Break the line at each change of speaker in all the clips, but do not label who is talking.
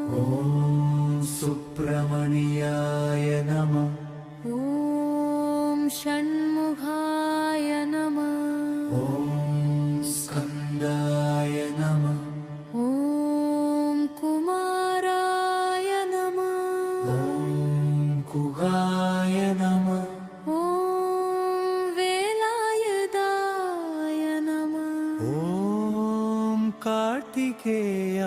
ॐ सुब्रह्मण्याय नमः।
ॐ षण्मुखाय नमः।
ॐ स्कन्दाय नमः।
ॐ कुमाराय नमः।
ॐ कुहाय नमः।
ॐ वेलायुधाय नमः।
ॐ कार्तिकेयाय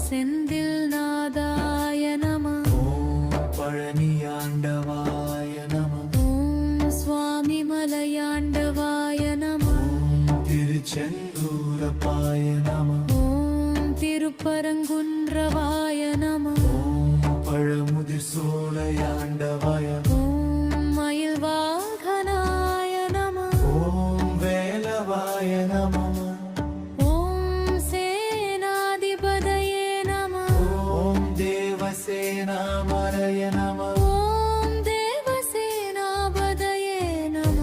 செந்தில்நாதாய நம.
ஓம் பழனியாண்டவாய நம.
ஓம் சுவாமி மலையாண்டவாய நம.
ஓம் திருச்செந்தூரப்பாய நம.
ஓம் திருப்பரங்குன்றவாய நம.
ஓம் பழமுதிர் சோலையாண்டவாய.
ஓம் மயில்வாகனாய நம.
ஓம் வேலவாய நம. சேனாமரய நம.
ஓம் தேவசேனாபதயே நம.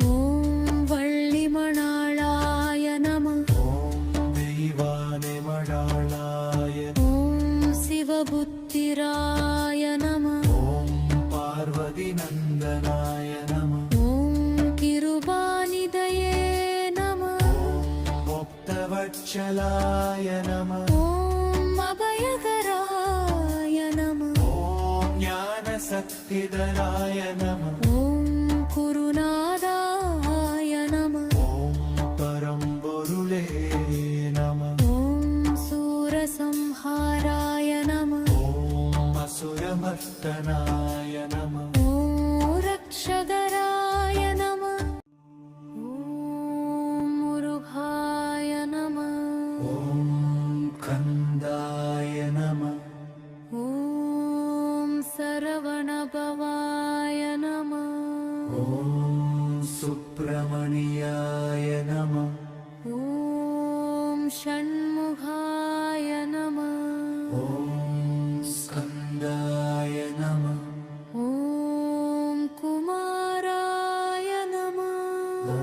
ஓம் வள்ளிமணாளாய நம.
ஓம் தெய்வானை மணாளாய.
ஓம் சிவபுத்திராய நம.
ஓம் பார்வதி நந்தனாய நம. वत्सलाय नमः.
ॐ अभयकराय नमः.
ॐ ज्ञानशक्तिधराय नमः.
ॐ कुरुनादाय नमः.
ॐ परम्पொருளே नमः.
ॐ सूरसंहाराय नमः.
ॐ असुरमर्दनाय नमः.
ॐ रक्षकराय नमः.
कन्दाय नमः.
ॐ सरवणभवाय नमः.
ॐ सुब्रह्मण्याय नमः.
ॐ षण्मुखाय नमः.
ॐ स्कन्दाय नमः.
ॐ कुमाराय नमः.
ॐ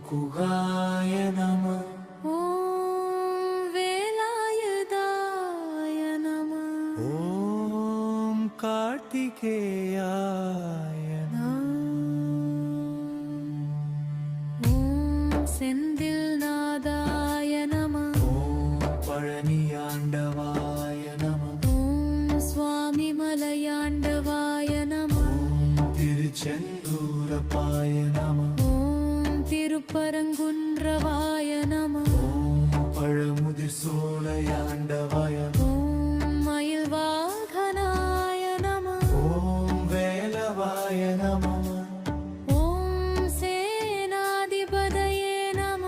कुहाय नमः. ॐ कार्तिकेयाय
ॐ செந்தில்நாதாய நம.
ॐ பழனியாண்டவாய நம.
ॐ சுவாமி மலையாண்டவாய நம.
ॐ திருச்செந்தூரப்பாய நம.
ॐ திருப்பரங்குன்றவாய நம.
ॐ பழமுதிர் சோலையாண்டவாய.
மயில்வாகனாய நம.
ஓம் வேலவாய நம.
ஓம் சேனாதிபதயே நம.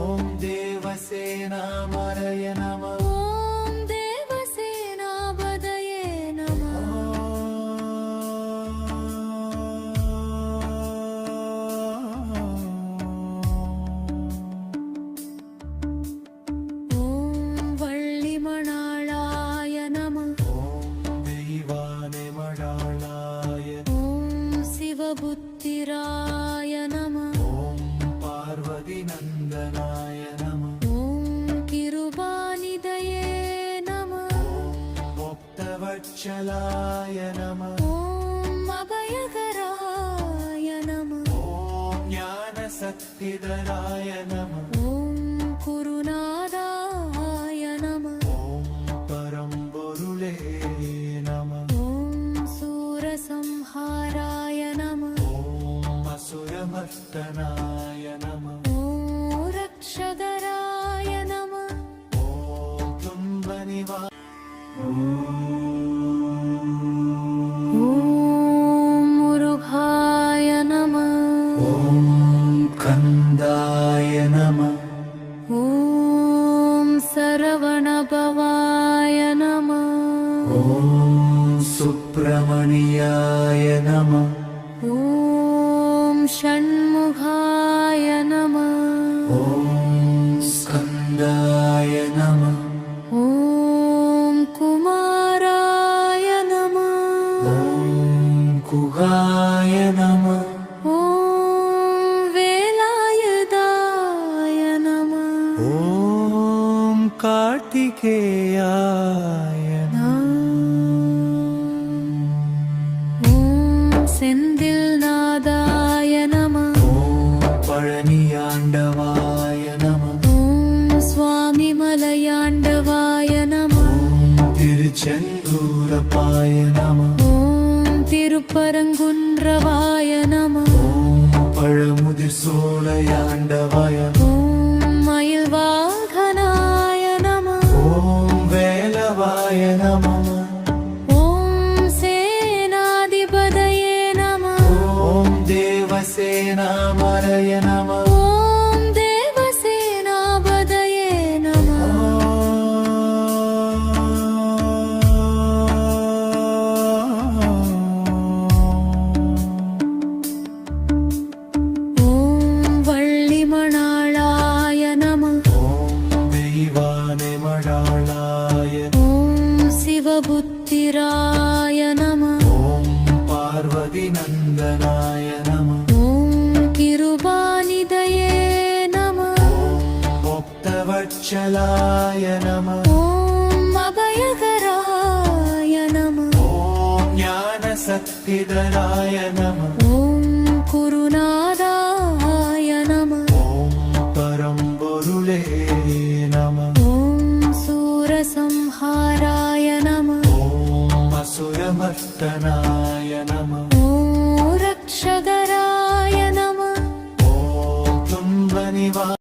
ஓம் தேவசேனாமரய நம.
ஓம் தேவசேனாபதயே நம. ஓம் வள்ளிமணாளாய நம. சிவபுத்திராய நம.
ஓம் பார்வதி நந்தனாய நம.
ஓம் கிருபாநிதயே நம.
ஓம் பக்தவத்சலாய நம.
ஓம் அபயகராய நம.
ஓம் ஞானசக்திதராய நம.
ஓம் குருநாதாய நம.
ஓம் பரம்பொருளே நம.
ஓம் சூரசம்ஹாராய நம.
असुरमर्दनाय नमः.
ॐ रक्षकराय नमः.
ॐ तुम्बनिवा.
ॐ मुरुघाय नमः.
ॐ कन्दाय नमः.
ॐ सरवणभवाय नमः.
ॐ सुब्रह्मण्याय नमः.
ॐ षण्मुखाय नमः.
ॐ स्कन्दाय नमः.
ॐ कुमार ஓம் செந்தில் நாதாய நம.
ஓம் பழனியாண்டவாய நம.
ஓம் சுவாமி மலையாண்டவாய நம.
ஓம் திருச்செந்தூரப்பாய நம.
ஓம் திருப்பரங்குன்றவாய நம.
ஓம் பழமுதிர் சோலையாண்டவாய.
ஓம் மயில்வாகனாய நம.
ஓம் வேலவாய நம.
ஓம் சேனாதிபதயே நம.
ஓம் தேவசேனாமரய நம.
ஓம் தேவசேனாபதயே நம. ஓம் வள்ளிமணாளாய நம.
ஓம் தெய்வானை மடாளாய.
ஓம் சிவபுத்திராய நம.
ஓம் பார்வதி நந்தனாய நம.
ஓம் கிருபாநிதயே நம.
முக்தவட்சலாய நம.
ஓம் அபயகராய நம.
ஓம் ஞான சக்திதராய நம.
ஓம் குருநாதாய நம.
ஓம் பரம்பொருளே நம.
ஓம் சூரசம்ஹாராய நம.
ஓம் அசுரமர்த்தனாய நம.
ஓம் ரக்ஷகராய நம.
ஓம் துன்ப நிவா